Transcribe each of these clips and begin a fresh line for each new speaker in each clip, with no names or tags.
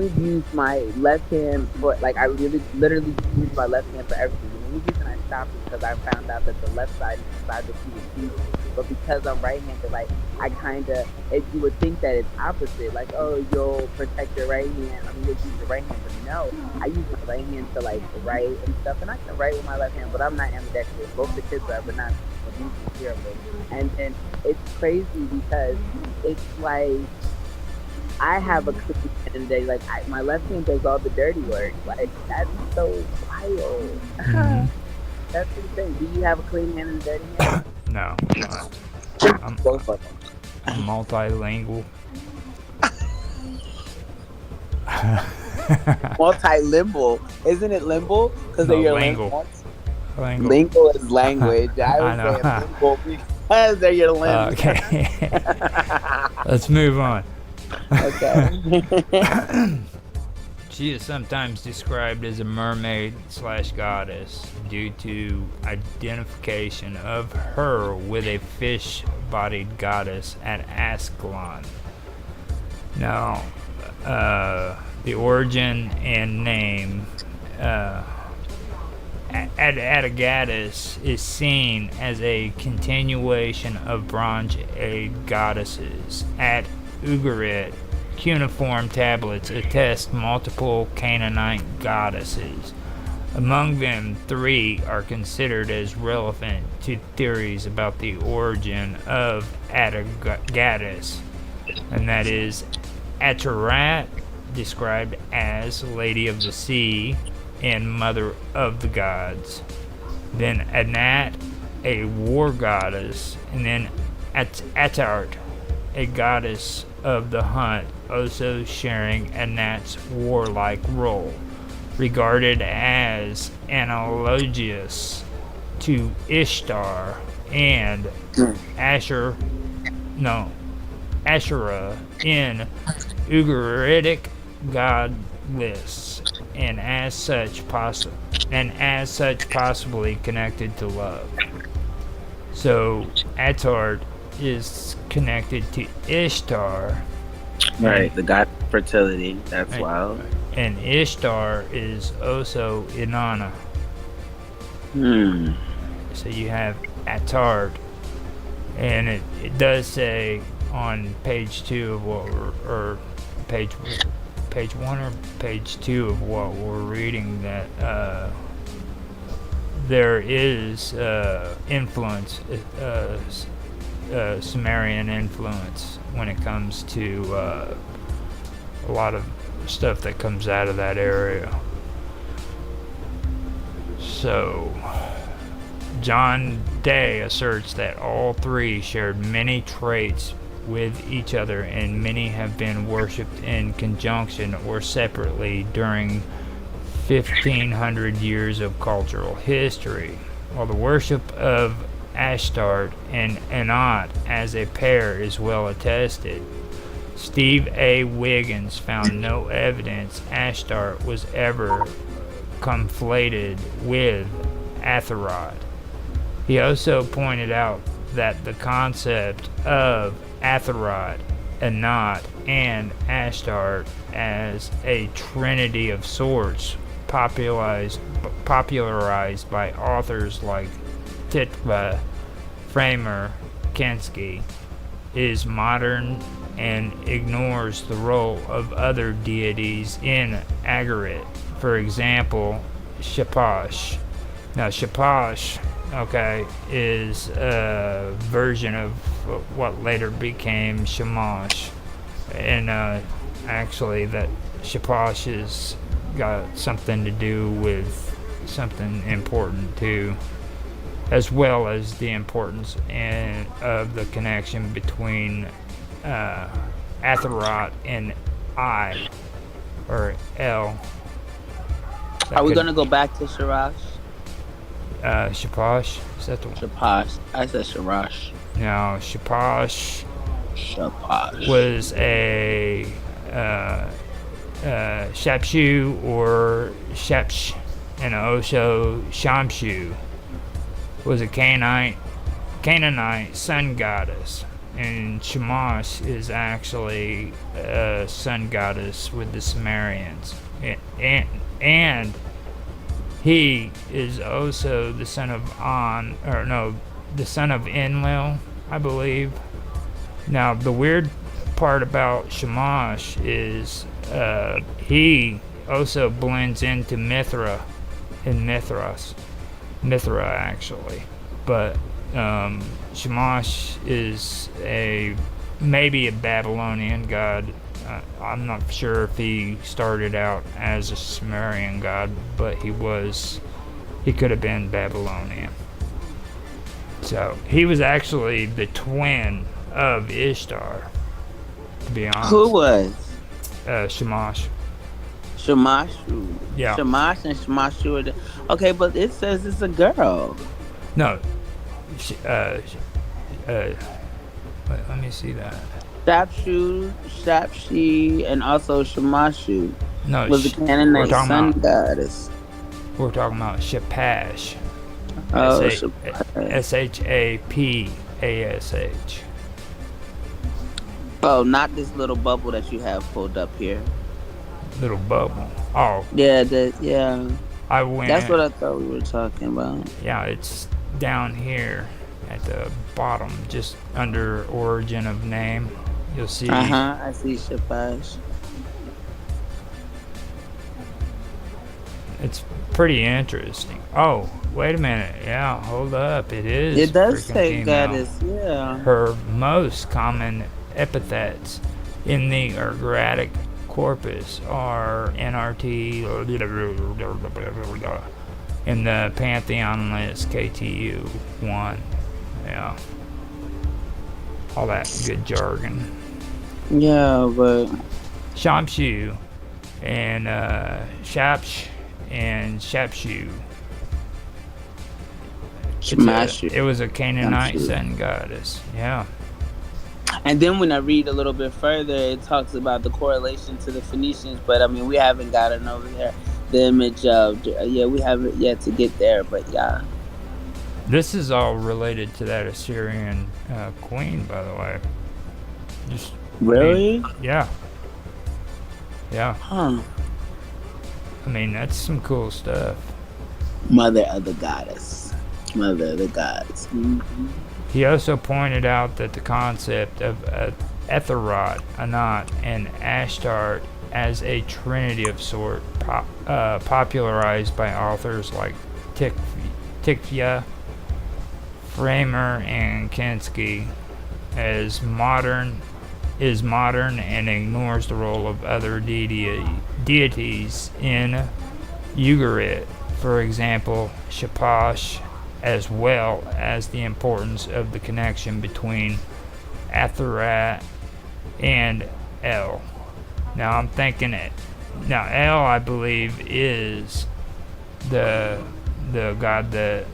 only use my left hand for, like, I really literally use my left hand for everything. The only reason I stopped is because I found out that the left side is the side that you would use. But because I'm right-handed, like, I kind of, you would think that it's opposite. Like, oh, you'll protect your right hand. I mean, you'll use your right hand. But no, I use my right hand to, like, write and stuff. And I can write with my left hand, but I'm not ambidextrous. Both the kids are, but not terrible. And then it's crazy because it's like, I have a clean hand in the day. Like, my left hand does all the dirty work. Like, that's so wild.
Mhm.
That's insane. Do you have a clean hand and a dirty hand?
No, I'm
Both of them.
multilingual.
Multilingual. Isn't it limbo? Because
No,
they're your
lingual.
limbs.
Lingual.
Lingual is language. I
I
was
know.
saying lingual because they're your limbs.
Okay. Let's move on.
Okay.
She is sometimes described as a mermaid/goddess due to identification of her with a fish-bodied goddess at Ascalon. Now, the origin and name Atagatis is seen as a continuation of Bronze Age goddesses. At Ugarit, cuneiform tablets attest multiple Canaanite goddesses. Among them, 3 are considered as relevant to theories about the origin of Atagatis, and that is Atarat, described as Lady of the Sea and Mother of the Gods, then Anat, a war goddess, and then Atart, a goddess of the hunt, also sharing Anat's warlike role, regarded as analogous to Ishtar and Asherah in Ugaritic god lists, and as such possibly connected to love. So Atart is connected to Ishtar.
Right, the god of fertility. That's
Right.
wild.
And Ishtar is also Inanna. So you have Atart, and it does say on page 2 of what or page 1 or page 2 of what we're reading that there is influence, Sumerian influence when it comes to a lot of stuff that comes out of that area. So John Day asserts that all 3 shared many traits with each other, and many have been worshipped in conjunction or separately during 1,500 years of cultural history. While the worship of Ashtart and Anat as a pair is well attested, Steve A. Wiggins found no evidence Ashtart was ever conflated with Atharat. He also pointed out that the concept of Atharat, Anat, and Ashtart as a trinity of sorts popularized by authors like Titva, Framer, Kensky, is modern and ignores the role of other deities in Agarit. For example, Shapash. Now, Shapash, is a version of what later became Shamash. And actually, that Shapash has got something to do with something important too, as well as the importance of the connection between Atharat and I, or L.
Are we gonna go back to Sharash?
Shapash? Is that the one?
Shapash. I said Sharash.
No, Shapash
Shapash.
was a Shapshu or Shapsh, and also Shamshu was a Canaanite sun goddess. and Shamash is actually a sun goddess with the Sumerians, and he is also the son of the son of Enlil, I believe. Now, the weird part about Shamash is he also blends into Mithra actually. But Shamash is maybe a Babylonian god. I'm not sure if he started out as a Sumerian god, but he could have been Babylonian. So he was actually the twin of Ishtar, to be honest.
Who was?
Shamash.
Shamashu.
Yeah.
Shamash and Shamashu. Okay, but it says it's a girl.
No. Wait, let me see that.
Shapshi, and also Shamashu
No,
was the Canaanite sun
about,
goddess.
we're talking about Shapash.
Oh,
Shapash.
Oh, not this little bubble that you have pulled up here.
Little bubble. Oh.
Yeah,
I went.
That's what I thought we were talking about.
Yeah, it's down here at the bottom, just under origin of name. You'll see.
I see Shapash.
It's pretty interesting. Oh, wait a minute. Yeah, hold up.
It does say
female.
goddess, yeah.
Her most common epithets in the ergatic corpus are NRT, in the Pantheon list, KTU1. Yeah. All that good jargon.
Yeah, but
Shamshu and Shapsh and Shapshu. It was a Canaanite sun goddess. Yeah.
And then when I read a little bit further, it talks about the correlation to the Phoenicians, but I mean, we haven't gotten over there the image of, we haven't yet to get there, but yeah.
This is all related to that Assyrian queen, by the way.
Really?
Yeah.
Huh.
I mean, that's some cool stuff.
Mother of the goddess. Mother of the gods. Mm-hmm.
He also pointed out that the concept of Etherot, Anat, and Ashtart as a trinity of sort, popularized by authors like Tikvia, Framer, and Kensky, is modern and ignores the role of other deities in Ugarit, for example, Shapash, as well as the importance of the connection between Atherat and El. Now I'm thinking now El, I believe, is the god that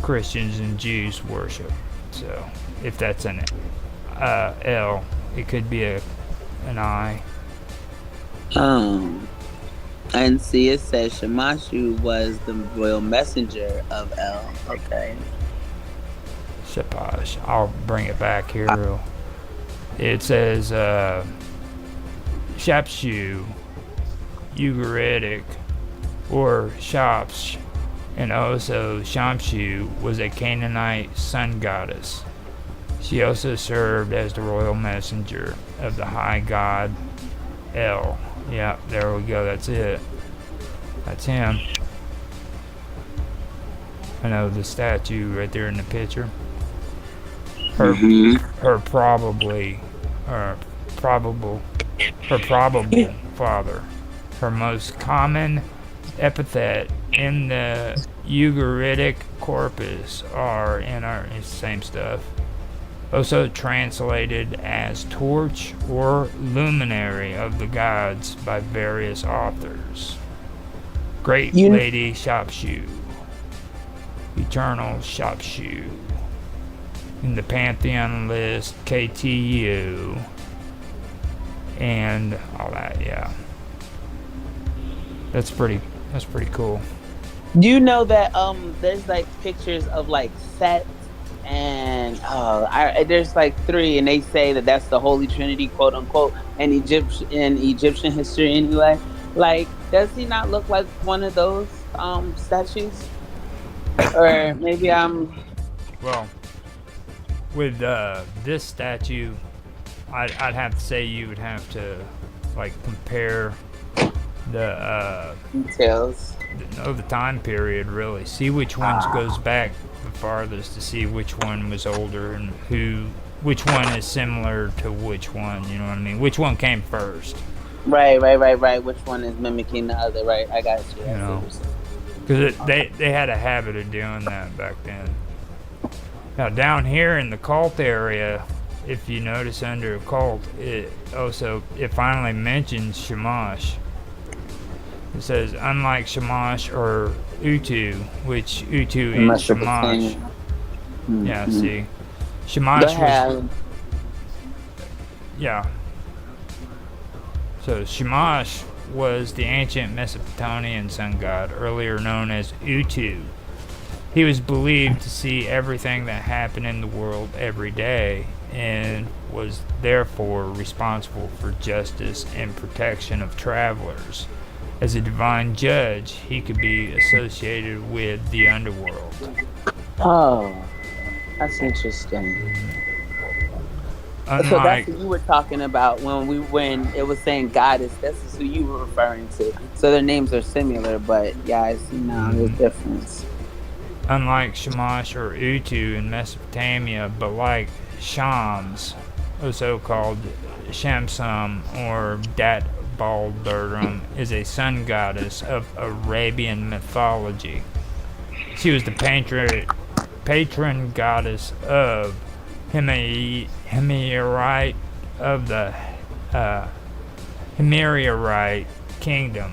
Christians and Jews worship. So if that's an El, it could be an I.
And see, it says Shamashu was the royal messenger of El. Okay.
Shapash. I'll bring it back here. It says Shapshu, Ugaritic, or Shapsh, and also Shamshu was a Canaanite sun goddess. She also served as the royal messenger of the high god El. Yeah, there we go. That's it. That's him. I know the statue right there in the picture. Her probable father. Her most common epithet in the Ugaritic corpus are it's the same stuff. Also translated as torch or luminary of the gods by various authors. Great Lady Shapshu, Eternal Shapshu, in the Pantheon list, KTU, and all that. Yeah, that's pretty cool.
Do you know that there's like pictures of like Set and man, there's like three, and they say that that's the Holy Trinity, quote unquote, in Egyptian history anyway. Like, does he not look like one of those statues? Or maybe I'm.
Well, with this statue, I'd have to say you would have to like compare the
Details.
the time period, really see which ones goes back the farthest to see which one was older and which one is similar to which one, you know what I mean, which one came first.
Right. Which one is mimicking the other? Right, I got you.
You know, because they had a habit of doing that back then. Now down here in the cult area, if you notice under occult, it finally mentions Shamash. It says, unlike Shamash or Utu, which Utu is Shamash.
Mm-hmm.
Yeah, see. Shamash was... Yeah. So Shamash was the ancient Mesopotamian sun god, earlier known as Utu. He was believed to see everything that happened in the world every day, and was therefore responsible for justice and protection of travelers. As a divine judge, he could be associated with the underworld.
Oh, that's interesting. So that's what you were talking about when it was saying goddess. This is who you were referring to. So their names are similar, but yeah, I see now there's difference.
Unlike Shamash or Utu in Mesopotamia, but like Shams, also called Shamsum or Dat Baldurum, is a sun goddess of Arabian mythology. She was the patron goddess of Himyarite of the Himyarite kingdom.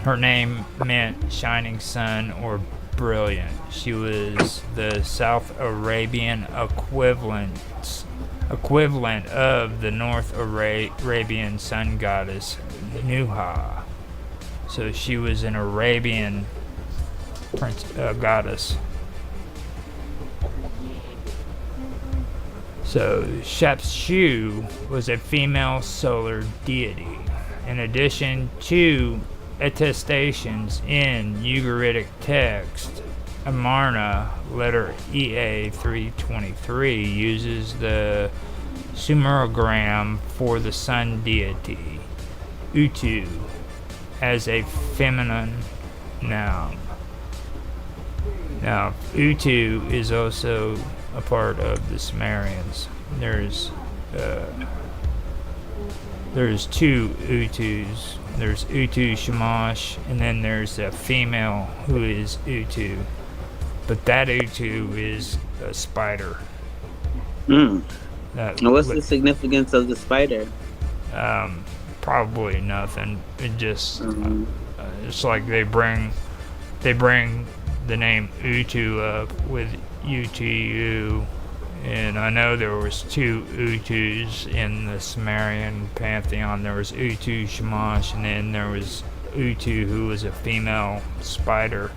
Her name meant shining sun or brilliant. She was the South Arabian equivalent of the North Arabian sun goddess Nuha. So she was an Arabian goddess. So Shapshu was a female solar deity. In addition to attestations in Ugaritic text, Amarna, letter EA 323, uses the Sumerogram for the sun deity, Utu, as a feminine noun. Now, Utu is also a part of the Sumerians. There's two Utus. There's Utu Shamash, and then there's a female who is Utu. But that Utu is a spider.
What's the significance of the spider?
Probably nothing. It just it's like they bring the name Utu up with UTU, and I know there was two Utus in the Sumerian pantheon. There was Utu Shamash, and then there was Utu, who was a female spider,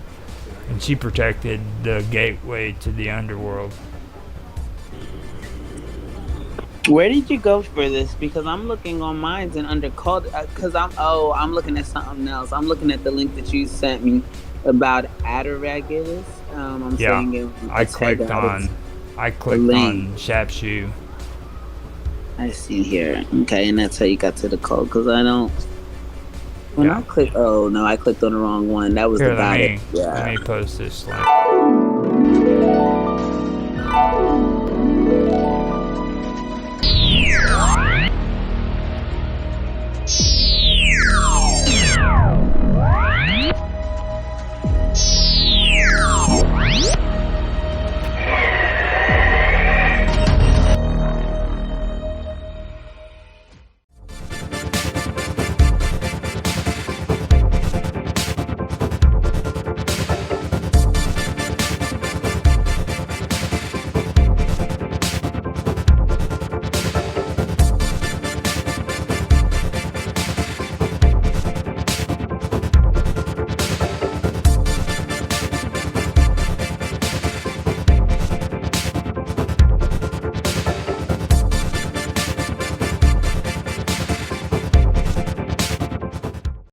and she protected the gateway to the underworld.
Where did you go for this? Because I'm looking on mines and under cult. Because I'm looking at something else. I'm looking at the link that you sent me about Ataragilus. I clicked on Shapshu.
I
see here. Okay, and that's how you got to the code. Because I don't. I clicked. Oh no, I clicked on the wrong one. That was the guy.
Let me post this link.